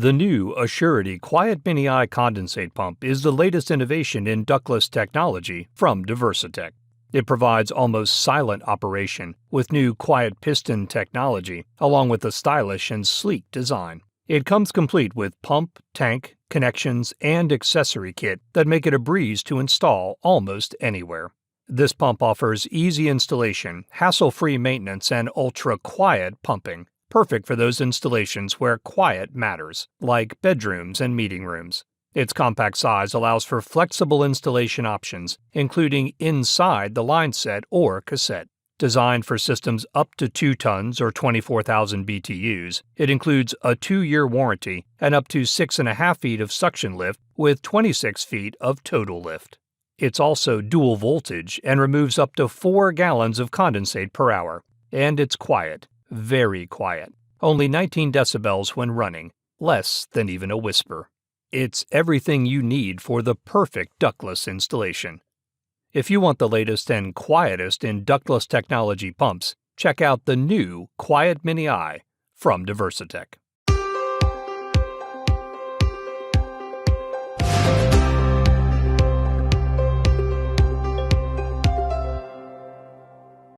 The new Asurity QUIETMINI-I Condensate Pump is the latest innovation in ductless technology from Diversitech. It provides almost silent operation with new quiet piston technology, along with a stylish and sleek design. It comes complete with pump, tank, connections, and accessory kit that make it a breeze to install almost anywhere. This pump offers easy installation, hassle-free maintenance, and ultra-quiet pumping, perfect for those installations where quiet matters, like bedrooms and meeting rooms. Its compact size allows for flexible installation options, including inside the line set or cassette. Designed for systems up to 2 tons or 24,000 BTUs, it includes a 2-year warranty and up to 6.5 feet of suction lift with 26 feet of total lift. It's also dual voltage and removes up to 4 gallons of condensate per hour. And it's quiet, very quiet. Only 19 decibels when running, less than even a whisper. It's everything you need for the perfect ductless installation. If you want the latest and quietest in ductless technology pumps, check out the new QUIETMINI-I from Diversitech.